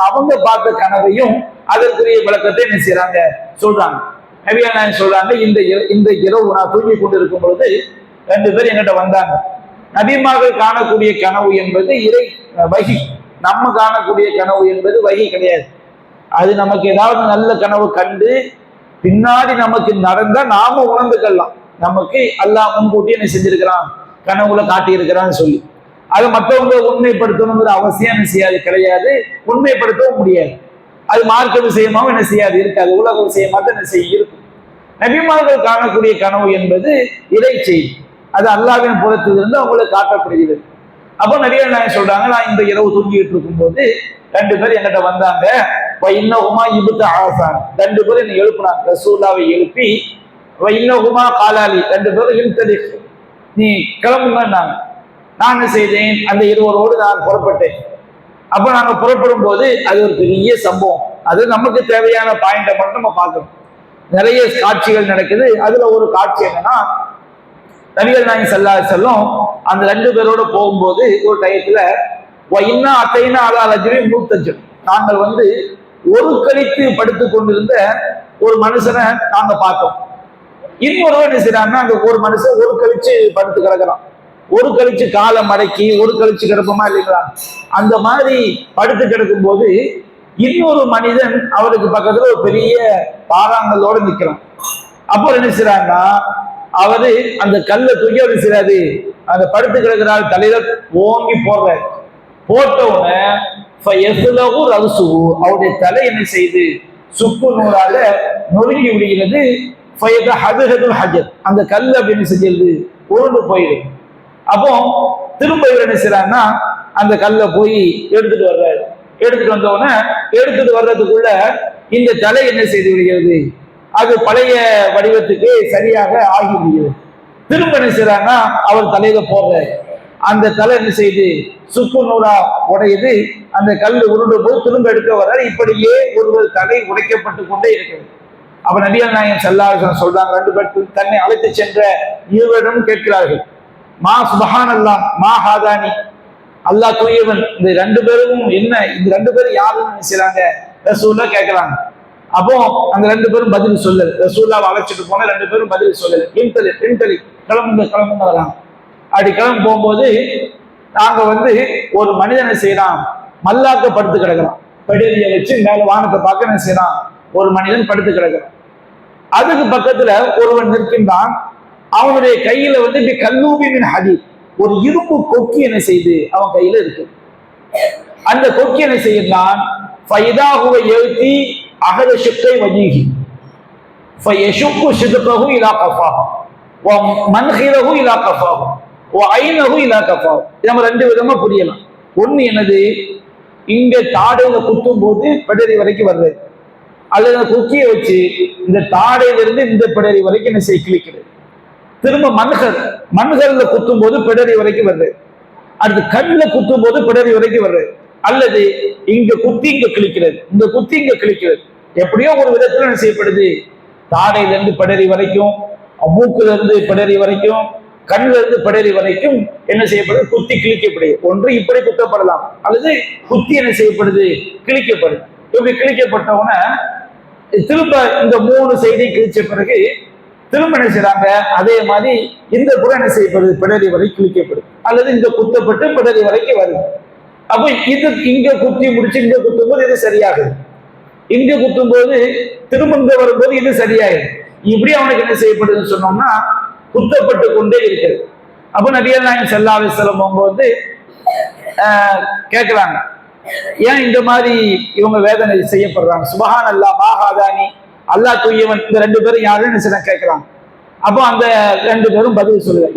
அவங்க பார்த்த கனவையும் அதற்குரிய விளக்கத்தை என்ன செய்யறாங்க சொல்றாங்க. நபிகள் நாயகம் சொல்றாங்க, இந்த இரவு நான் தூங்கி கொண்டு இருக்கும் பொழுது 2 பேர் என்கிட்ட வந்தாங்க. நபிமார்கள் காணக்கூடிய கனவு என்பது இறை வகி, நம்ம காணக்கூடிய கனவு என்பது வகி கிடையாது. அது நமக்கு ஏதாவது நல்ல கனவு கண்டு பின்னாடி நமக்கு நடந்தா நாம உணர்ந்துக்கலாம், நமக்கு அல்லாஹ் முன்கூட்டி என்ன செஞ்சிருக்கிறான், கனவுல காட்டி இருக்கிறான்னு சொல்லி. அதை மற்றவங்க உண்மைப்படுத்தணுங்கிற அவசியம் என்ன செய்யாது, கிடையாது, உண்மைப்படுத்தவும் முடியாது. அது மார்க்க விஷயமாவும் என்ன செய்யாது இருக்காது, உலக விஷயமாக என்ன செய்ய இருக்கும். நபிமார்கள் காணக்கூடிய கனவு என்பது இறை செய்தி, அது அல்லாஹ்வின் புறத்திலிருந்து அவங்களுக்கு காட்டப்படுகிறது. அப்போ நபிகள் நாயகம் சொல்றாங்க, நான் இந்த இரவு தூங்கிட்டு இருக்கும் போது 2 பேர் என்கிட்ட வந்தாங்க, இன்னகுமா இபுத்த ஆசான், ரெண்டு பேரும் என்னை எழுப்புனாங்க, ரசூல்லாவை எழுப்பி இன்னகுமா காலாலி, ரெண்டு பேரும் இழுத்தது, நீ கிளம்புங்க. நான் என்ன செய்தேன், அந்த இருவரோடு நான் புறப்பட்டேன். அப்ப நாங்க புறப்படும் போது அது ஒரு பெரிய சம்பவம். அது நமக்கு தேவையான பாயிண்டை மட்டும் நம்ம பார்க்கணும். நிறைய காட்சிகள் நடக்குது. அதுல ஒரு காட்சி என்னன்னா, நபிகள் நாயகம் ஸல்லல்லாஹு அலைஹி வஸல்லம் அந்த ரெண்டு பேரோட போகும்போது ஒரு டயத்துல இன்னும் அத்தைனா அலா ரஜுலின் மூத்தஜன், நாங்கள் வந்து ஒரு கழித்து படுத்து கொண்டிருந்த ஒரு மனுஷனை நாங்க பார்த்தோம். இன்னொரு என்ன செய்யறாங்கன்னா, அந்த ஒரு மனுஷன் ஒரு கழிச்சு படுத்து கிடக்கிறான், ஒரு கழிச்சு காலை மடக்கி ஒரு கழிச்சு கிடப்போமா இல்லைங்களா, அந்த மாதிரி படுத்து கிடக்கும் போது இன்னொரு மனிதன் அவருக்கு பக்கத்துல ஒரு பெரிய பாறாங்கல்லோட நிக்கிறான். அப்போ என்ன செய்யறாங்கன்னா, அவரு அந்த கல்லை தூக்கி அவர் செய்யறாரு, அந்த படுத்து கிடக்கிறாள் தலையில ஓங்கி போடுறாரு. போட்டவுடனே அவருடைய தலை என்ன செய்து சுக்கு நூறால நொறுங்கி விடுகிறது. அந்த கல் அப்படின்னு செஞ்சது உருண்டு போயிடும். அப்போ திரும்ப என்ன செய்யறாங்கன்னா, அந்த கல்லை போய் எடுத்துட்டு வர்றாரு. எடுத்துட்டு வந்தவுடனே எடுத்துட்டு வர்றதுக்குள்ள இந்த தலை என்ன செய்து விடுகிறது, அது பழைய வடிவத்துக்கு சரியாக ஆகி விடுகிறது. திரும்ப என்ன செய்யறாங்கன்னா, அவர் தலையில போடுறாரு. அந்த தலை என்ன செய்து சுக்கு நூறா உடையுது. அந்த கல் உருண்டு போய் திரும்ப எடுக்க வர்றாரு. இப்படியே ஒருவர் தலை உடைக்கப்பட்டு கொண்டே இருக்கிறது. அப்ப நபிகள் நாயகம் ஸல்லல்லாஹு அலைஹி வஸல்லம் சொல்றாங்க, ரெண்டு பேர் தன்னை அழைத்து சென்ற இருவரிடம் கேட்கிறார்கள், மா சுப்ஹானல்லாஹ் மா ஹாதானி, அல்லாஹ் தூயவன், இந்த ரெண்டு பேரும் என்ன, இந்த ரெண்டு பேரும் யாருன்னு நினைச்சாங்க ரசூல்லா கேட்கிறாங்க. அப்போ அந்த ரெண்டு பேரும் பதில் சொல்லல. ரசூல்லாவை அழைச்சிட்டு போன ரெண்டு பேரும் பதில் சொல்லல. இன்தலி கிளம்புங்க வராங்க. அப்படி கிளம்பு போகும்போது நாங்க வந்து ஒரு மனிதனை செய்யறான், மல்லாக்க படுத்து கிடக்கிறான், பெடலிய வச்சு மேல வானத்தை பார்க்க என்ன செய்யறான், ஒரு மனிதன் படுத்து கிடக்கிறான். அதுக்கு பக்கத்துல ஒருவன் நிற்கின்றான். அவனுடைய கையில வந்து இப்படி கல்லூபின் ஹதி, ஒரு இரும்பு கொக்கி என்ன செய்து அவன் கையில இருக்கு. அந்த கொக்கி என்ன செய்யறான், ஃபைதாஹுவை எழுத்தி அகத ஷிக்கை வஜீஹி ஃபயஷுக்கு ஷிதகஹு இலா கஃபாஹு வ மன்ஹிரஹு இலா கஃபாஹு வ ஐனஹு இலா கஃபாஹு. நம்ம ரெண்டு விதமா புரியலாம். ஒண்ணு என்னது, இங்க தாடையில குத்தும் போது பெடரி வரைக்கும் வருது, அல்லது அந்த கொக்கியை வச்சு இந்த தாடையிலிருந்து இந்த பெடரி வரைக்கும் என்ன செய்ய கிழிக்கிறது. திரும்ப மண்கர்ல குத்தும் போது பிடரி வரைக்கும் வருது. அடுத்து கண்ணுல குத்தும் போது பிடரி வரைக்கும் வருது. அல்லது இங்க குத்தி இங்க கிழிக்கிறது, இந்த குத்தி இங்க கிழிக்கிறது. எப்படியோ ஒரு விதத்துல என்ன செய்யப்படுது, தாடையில இருந்து பிடரி வரைக்கும், மூக்குல இருந்து பிடரி வரைக்கும், கண்ணுல இருந்து பிடரி வரைக்கும் என்ன செய்யப்படுது, குத்தி கிழிக்கப்படுது. ஒன்று இப்படி குத்தப்படலாம், அல்லது குத்தி என்ன செய்யப்படுது, கிழிக்கப்படுது. இப்படி கிழிக்கப்பட்டவன திரும்ப இந்த மூணு செய்தி கிழிச்ச பிறகு திரும்ப என்ன செய்யறாங்க, அதே மாதிரி இந்த புறம் என்ன செய்யப்படுது, பிடரி வரை கிழிக்கப்படுது, அல்லது இந்த குத்தப்பட்டு பிடரி வரைக்கும் வருது. அப்ப இது இங்க குத்தி முடிச்சு இங்க குத்தும் போது இது சரியாகுது, இங்க குத்தும் போது திரும்ப இங்க வரும்போது இது சரியாகுது. இப்படி அவனுக்கு என்ன செய்யப்படுதுன்னு சொன்னோம்னா குத்தப்பட்டு கொண்டே இருக்குது. அப்ப நபிகள் நாயகம் ஸல்லல்லாஹு அலைஹி வஸல்லம் அவங்க வந்து கேட்கிறாங்க, ஏன் இந்த மாதிரி இவங்க வேதனை செய்யப்படுறாங்க. சுப்ஹானல்லாஹ் மா ஹாதானி, அல்லாஹ் தூயவன், இந்த ரெண்டு பேரும் யாருன்னு கேட்கிறாங்க. அப்போ அந்த ரெண்டு பேரும் பதில் சொல்லுங்க,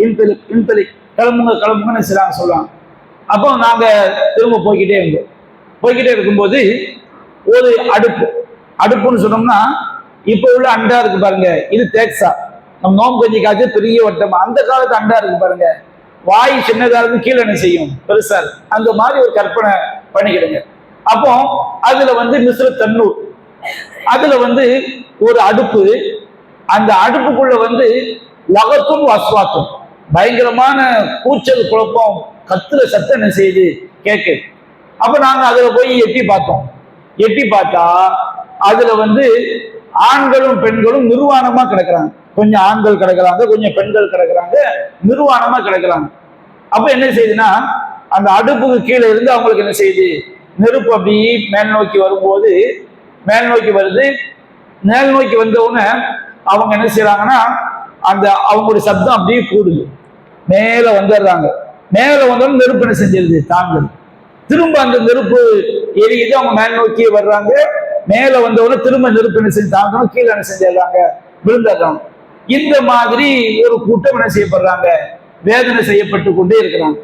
இன்தலி கிளம்புங்கன்னு சொல்லுவாங்க. அப்போ நாங்க திரும்ப போய்கிட்டே இருக்கும்போது ஒரு அடுப்புன்னு சொன்னோம்னா, இப்ப உள்ள அண்டா இருக்கு பாருங்க, இது தேக்ஸா, நம்ம நோம்பு கஞ்சி காய்ச்சி பெரிய வட்டமா. அந்த காலத்து அண்டா இருக்கு பாருங்க, வாய் சின்னதா இருக்கு, கீழே என்ன செய்யும், பெருசா இருக்கு. அந்த மாதிரி ஒரு கற்பனை பண்ணிக்கிடுங்க. அப்போ அதுல வந்து மிஸ்ர தண்ணூர், அதுல வந்து ஒரு அடுப்பு, அந்த அடுப்புக்குள்ள வந்து லகத்தும் அஸ்வாத்தும், பயங்கரமான கூச்சல் குழப்பம், கத்துற சத்தம் என்ன செய்யுது கேட்கு. அப்ப நாங்க அதுல போய் எட்டி பார்த்தோம். எட்டி பார்த்தா அதுல வந்து ஆண்களும் பெண்களும் நிர்வாணமா கிடக்குறாங்க. கொஞ்சம் ஆண்கள் கிடக்குறாங்க, கொஞ்சம் பெண்கள் கிடக்குறாங்க, நிர்வாணமா கிடக்குறாங்க. அப்ப என்ன செய்யுதுன்னா, அந்த அடுப்புக்கு கீழே இருந்து அவங்களுக்கு என்ன செய்யுது, நெருப்பு அப்படி மேல் நோக்கி வரும்போது, மேல் நோக்கி வருது. மேல் நோக்கி வந்தவுடனே அவங்க என்ன செய்யறாங்கன்னா, அந்த அவங்களுடைய சப்தம் அப்படியே கூடுது, மேல வந்துடுறாங்க. மேல வந்தோன்னு நெருப்பு என்ன செஞ்சிருது, தாங்குது. திரும்ப அந்த நெருப்பு எரியுது, அவங்க மேல் நோக்கி வர்றாங்க. மேல வந்தவுடனே திரும்ப நெருப்பு என்ன செஞ்சு தாங்கணும், கீழே என்ன செஞ்சிடறாங்க, விழுந்துடுறாங்க. இந்த மாதிரி ஒரு கூட்டம் என்ன செய்யப்படுறாங்க, வேதனை செய்யப்பட்டு கொண்டே இருக்கிறாங்க.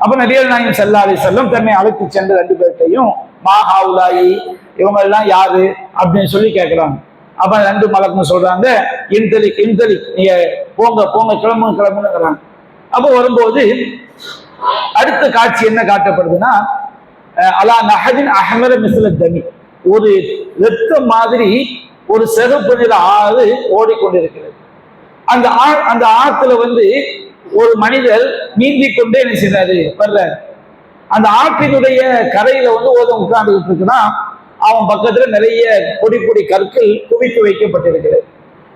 அப்ப நபிகள் நாயகம் ஸல்லல்லாஹு அலைஹி வஸல்லம் தன்னை அழைத்து சென்ற ரெண்டு பேர்த்தையும் மாஹாவுலாயி இவங்க எல்லாம் யாரு அப்படின்னு சொல்லி கேட்கிறாங்க. அப்ப ரெண்டு மலக்குன்னு சொல்றாங்க, இன்தலிக் இன்தலிக், நீங்க போங்க போங்க கிளம்புங்க கிளம்புங்கிறாங்க. அப்போ வரும்போது அடுத்த காட்சி என்ன காட்டப்படுதுன்னா, அலா நஹதின் அஹ்மர மிஸ்ல தமி, ஒரு ரத்தம் மாதிரி ஒரு சிகப்பு நிற ஆறு ஓடிக்கொண்டிருக்கிறது. அந்த ஆத்துல வந்து ஒரு மனிதர் நீந்தி கொண்டே என்ன செய்றாரு வர்றாரு. அந்த ஆற்றினுடைய கரையில வந்து உட்கார்ந்துகிட்டு இருக்குன்னா, அவன் பக்கத்துல நிறைய பொடி பொடி கற்கள் குவித்து வைக்கப்பட்டிருக்கிறது.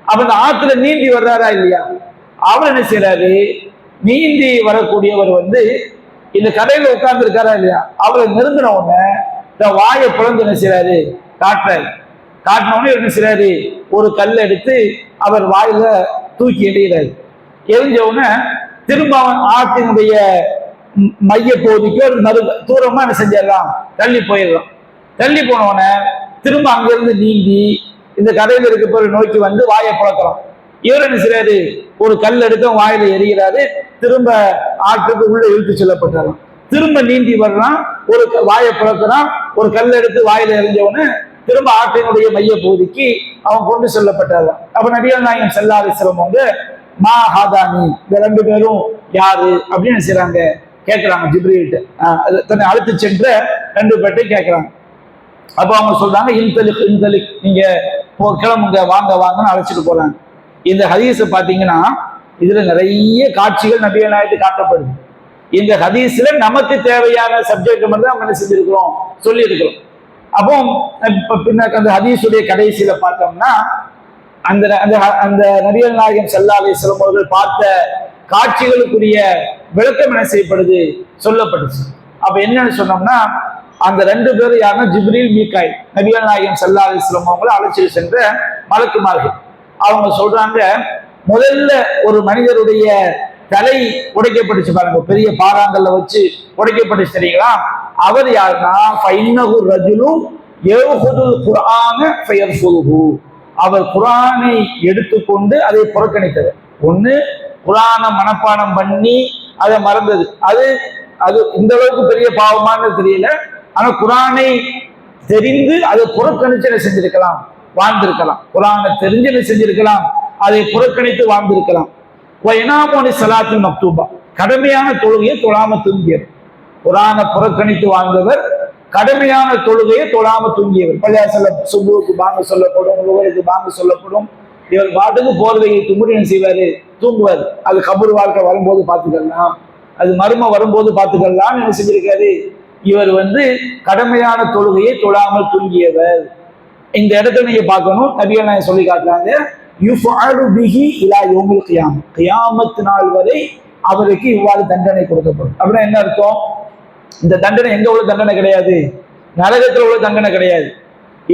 அப்ப அந்த ஆத்துல நீந்தி வர்றாரா இல்லையா, அவர் என்ன செய்யறாரு, நீந்தி வரக்கூடியவர் வந்து இந்த கரையில உட்கார்ந்து இருக்காரா இல்லையா, அவரை நெருங்கின உடனே இந்த வாயை பிளந்து என்ன செய்யறாரு காட்டுறாரு. காட்டின உடனே என்ன செய்யறாரு, ஒரு கல் எடுத்து அவர் வாயில தூக்கி எறிகிறாரு. எரிஞ்ச உடனே திரும்ப அவன் ஆற்றினுடைய மைய பகுதிக்கு ஒரு தூரமா என்ன செஞ்சிடலாம், தள்ளி போயிடலாம். தள்ளி போனவன திரும்ப அங்கிருந்து நீந்தி இந்த கரையில் இருக்க போய் நோக்கி வந்து வாயை புழக்கலாம். இவர் என்ன செய்யறாரு, ஒரு கல் எடுத்து வாயில எறிகிறாரு. திரும்ப ஆற்றுக்கு உள்ள இழுத்து செல்லப்பட்டாராம். திரும்ப நீந்தி வர்றான், ஒரு வாயை புழக்கிறான், ஒரு கல் எடுத்து வாயில எறிஞ்சவன திரும்ப ஆற்றினுடைய மைய பகுதிக்கு அவன் கொண்டு செல்லப்பட்டாராம். அப்ப நபிகள் நாயகம் ஸல்லல்லாஹு அலைஹி வஸல்லம் வந்து மா ஹாதானி, இந்த ரெண்டு பேரும் யாரு அப்படின்னு செய்யறாங்க கேட்கிறாங்க. ஜிப்ரீல்ட்ட தன்னை அழைத்து சென்ற ரெண்டு பேர்ட்டை கேட்கிறாங்க. அப்போ அவங்க சொல்றாங்க, இன்தலிக் இன்தலிக், நீங்க கிளம்புங்க வாங்க வாங்கன்னு அழைச்சிட்டு போறாங்க. இந்த ஹதீஸை பாத்தீங்கன்னா இதுல நிறைய காட்சிகள் நபிகள் நாயகத்துக்கு காட்டப்படுது. இந்த ஹதீஸ்ல நமக்கு தேவையான சப்ஜெக்ட் மட்டும் நம்ம என்ன செஞ்சிருக்கிறோம், சொல்லி இருக்கிறோம். அப்போ பின்ன அந்த ஹதீஸுடைய கடைசியில பார்த்தோம்னா அந்த அந்த நபிகள் நாயகம் ஸல்லல்லாஹு அலைஹி வஸல்லம் அவர்கள் பார்த்த காட்சிகளுக்குரிய விளக்கம் என்ன செய்யப்படுது, சொல்லப்பட்டுச்சு. அப்ப என்னன்னு சொன்னோம்னா, அந்த ரெண்டு பேரும் யாருன்னா ஜிப்ரீல் மீகாயில், நபிகள் நாயகம் ஸல்லல்லாஹு அலைஹி வஸல்லம் அவங்களை அழைச்சிட்டு சென்ற மலக்குமார்கள். அவங்க சொல்றாங்க, முதல்ல ஒரு மனிதருடைய தலை உடைக்கப்பட்டுச்சு பாருங்க, பெரிய பாறாங்கல்ல வச்சு உடைக்கப்பட்டுச்சு தெரியுங்களா. அவர் யாருன்னா ஃபைன்னஹு ரஜுலுன் யஹுதுல் குர்ஆன ஃபயர்ஃபுதுஹு, அவர் குர்ஆனை எடுத்துக்கொண்டு அதை புறக்கணித்தது. ஒண்ணு குர்ஆனை மனப்பாடம் பண்ணி அதை மறந்தது, அது அது இந்த அளவுக்கு பெரிய பாவமானது தெரியல. ஆனா குர்ஆனை தெரிந்து அதை புறக்கணிச்சு என்ன செஞ்சிருக்கலாம், வாழ்ந்திருக்கலாம். குர்ஆனை தெரிஞ்சு என்ன செஞ்சிருக்கலாம், அதை புறக்கணித்து வாழ்ந்திருக்கலாம். சலாத்தில் மக்தூபா, கடமையான தொழுகையை தொழாம தூங்கியவர். குர்ஆனை புறக்கணித்து வாழ்ந்தவர், கடமையான தொழுகையை தொழாம தூங்கியவர். பள்ளியாசல்ல சுபுக்கு பாங்க சொல்லப்படும், உலருக்கு பாங்க சொல்லப்படும். இவர் பாட்டுக்கு போர்வையை தும்புடி என்ன செய்வாரு, தூங்குவார். அது கபூர் வாழ்க்கை வரும்போது பார்த்துக்கலாம், அது மர்ம வரும்போது பார்த்துக்கலாம் என்ன செஞ்சிருக்காரு. இவர் வந்து கடமையான தொழுகையை தொழாமல் தூங்கியவர். இந்த இடத்துல நீங்க பார்க்கணும், நபிகள் நாயகம் சொல்லி காட்டுறாங்க, யுஃஅலு பிஹி இலா யௌமில் கியாமத், கியாமத் நாள் வரை அவருக்கு இவ்வாறு தண்டனை கொடுக்கப்படும். அப்படின்னா என்ன அர்த்தம், இந்த தண்டனை எங்க உள்ள தண்டனை கிடையாது, நரகத்தில் உள்ள தண்டனை கிடையாது.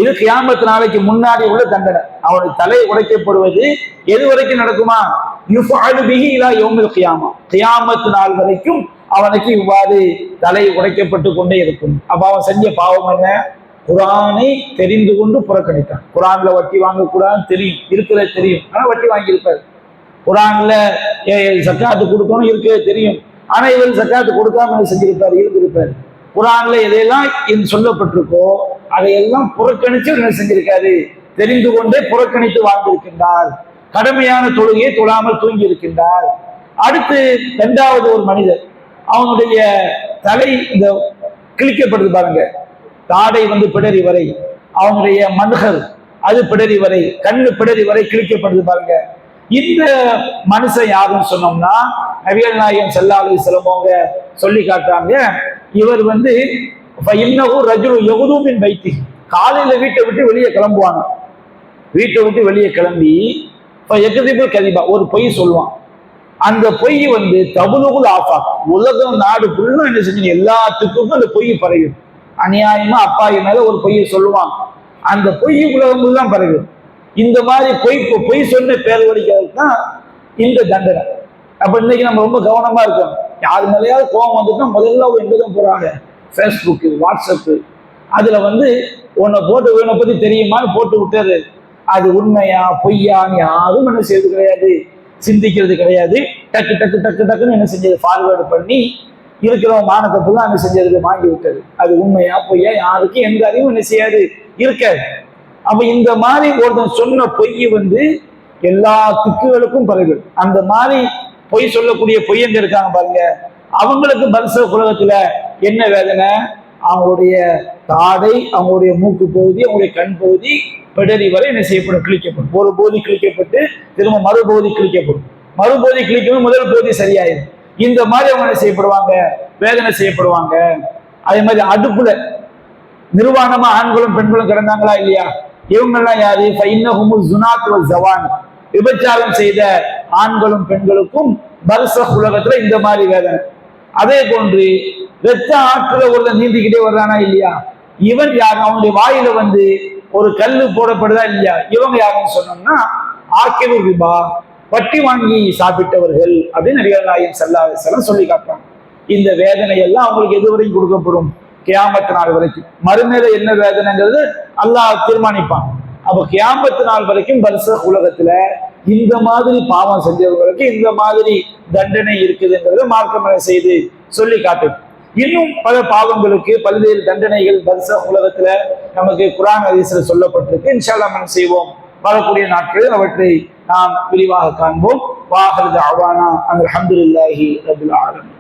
இது கியாமத் நாளைக்கு முன்னாடி உள்ள தண்டனை. அவனுடைய தலை உடைக்கப்படுவது எது வரைக்கும் நடக்குமா, யுஃஅலு பிஹி இலா யௌமில் கியாமா, கியாமத் நாள் வரைக்கும் அவனுக்கு இவ்வாறு தலை உடைக்கப்பட்டு கொண்டே இருக்கும். அப்ப அவன் செஞ்ச பாவம் என்ன, குர்ஆனை தெரிந்து கொண்டு புறக்கணித்தான். குர்ஆன்ல வட்டி வாங்கக்கூடாதுன்னு தெரியும், இருக்கிறது தெரியும், ஆனா வட்டி வாங்கியிருப்பாரு. குர்ஆன்ல ஜக்காத்து கொடுக்கணும் இருக்கிறது தெரியும், ஆனா இவர் ஜக்காத்து கொடுக்காம செஞ்சிருப்பாரு, இருந்திருப்பாரு. குர்ஆன்ல எதையெல்லாம் சொல்லப்பட்டிருக்கோ அதையெல்லாம் புறக்கணிச்சு என்ன செஞ்சிருக்காரு, தெரிந்து கொண்டே புறக்கணித்து வாழ்ந்திருக்கின்றார். கடமையான தொழுகையை தொழாமல் தூங்கி இருக்கின்றார். அடுத்து இரண்டாவது ஒரு மனிதர், அவனுடைய தலை இந்த கிழிக்கப்படுது பாருங்க, தாடை வந்து பிடரி வரை, அவனுடைய மன்ஹர் அது பிடரி வரை, கண்ணு பிடரி வரை கிழிக்கப்படுது பாருங்க. இந்த மனுஷன் யாருன்னு சொன்னோம்னா நபிகள் நாயகம் ஸல்லல்லாஹு அலைஹி வஸல்லம் அவங்க சொல்லி காட்டுறாங்க, இவர் வந்து இன்னஹு ரஜுலு யகுது மின் பைத்தி, காலையில வீட்டை விட்டு வெளியே கிளம்புவாங்க. வீட்டை விட்டு வெளியே கிளம்பி யக்திபுல் கதிபா, ஒரு பொய் சொல்லுவான். அந்த பொய் வந்து தபுலுகுல் ஆஃபாக், உலகம் நாடு ஃபுல்லா என்ன செஞ்சு எல்லாத்துக்கும் அந்த பொய் பரவிடும். அநியாயமா அப்பா மேல ஒரு பொய்யை சொல்லுவான், அந்த பொய் உலகம் தான் பரவிடும். இந்த மாதிரி பொய் சொன்ன பேர் வலிக்கிறதுக்கு தான் இந்த தண்டனை. அப்ப இன்னைக்கு நம்ம ரொம்ப கவனமா இருக்கோம். யாரு மேலேயாவது கோபம் வந்துட்டா முதல்ல எங்கதான் போறாங்க, ஃபேஸ்புக்கு வாட்ஸ்அப்பு, அதுல வந்து உன்னை போட்டு இவனை பத்தி தெரியுமான்னு போட்டு விட்டாரு. அது உண்மையா பொய்யான்னு யாரும் என்ன செய்யறது கிடையாது, சிந்திக்கிறது கிடையாது. டக்கு டக்கு டக்கு டக்குன்னு என்ன செஞ்சது, ஃபார்வேர்டு பண்ணி இருக்கிறவன் மானத்தை தான் என்ன செஞ்சது, வாங்கி விட்டது. அது உண்மையா பொய்யா யாருக்கும் எந்த அறிவும் என்ன செய்யாது, இருக்காது. அப்ப இந்த மாதிரி ஒருத்தன் சொன்ன பொய் வந்து எல்லா திக்குகளுக்கும் பரவு. அந்த மாதிரி பொய் சொல்லக்கூடிய பொய்யங்க இருக்காங்க பாருங்க, அவங்களுக்கு பரிச உலகத்துல என்ன வேதனை, அவங்களுடைய தாடை, அவங்களுடைய மூக்கு பகுதி, அவங்களுடைய கண் பகுதி, பிடரி வரை என்ன செய்யப்படும், கிழிக்கப்படும். ஒரு போதி கிழிக்கப்பட்டு திரும்ப மறுபோதி கிழிக்கப்படும். மறுபோதி கிழிக்கணும், முதல் போதி சரியாயிடும். இந்த மாதிரி அவங்க என்ன செய்யப்படுவாங்க, வேதனை செய்யப்படுவாங்க. அதே மாதிரி அடுப்புல நிர்வாணமா ஆண்களும் பெண்களும் கிடந்தாங்களா இல்லையா, இவங்கெல்லாம் யாரு, விபச்சாரம் செய்த ஆண்களும் பெண்களுக்கும் பர்சக் உலகத்துல இந்த மாதிரி வேதனை. அதே போன்று ரத்த ஆற்றுல ஒருத்தன் நீந்திக்கிட்டே வர்றானா இல்லையா, இவன் யார், அவனுடைய வாயில வந்து ஒரு கல்லு போடப்படுதா இல்லையா, இவங்க யாருன்னு சொன்னோம்னா ஆக்கிரு ரிபா, வட்டி வாங்கி சாப்பிட்டவர்கள் அப்படின்னு நபிகள் நாயகம் ஸல்லல்லாஹு அலைஹி வஸல்லம் சொல்லி காட்டுறாங்க. இந்த வேதனை எல்லாம் அவங்களுக்கு எது வரைக்கும் கொடுக்கப்படும், கியாமத் நாள் வரைக்கும். மறுமையில என்ன வேதனைங்கிறது அல்லாஹ் தீர்மானிப்பான். அப்ப கியாமத் நாள் வரைக்கும் பர்சக் உலகத்துல இந்த மாதிரி பாவம் செஞ்சவங்களுக்கு இந்த மாதிரி தண்டனை இருக்குதுங்கிறத மார்க்கமனை செய்து சொல்லி காட்டுது. இன்னும் பல பாவங்களுக்கு பல்வேறு தண்டனைகள் பர்சக் உலகத்துல நமக்கு குர்ஆன் ஹதீஸ்ல சொல்லப்பட்டிருக்கு. இன்ஷா அல்லாஹ் நம்ம செய்வோம். வரக்கூடிய நாட்களில் அவற்றை நாம் விரிவாக காண்போம். வாஹிரு தஅவானா அல்ஹம்துலில்லாஹி ரப்பில் ஆலமீன்.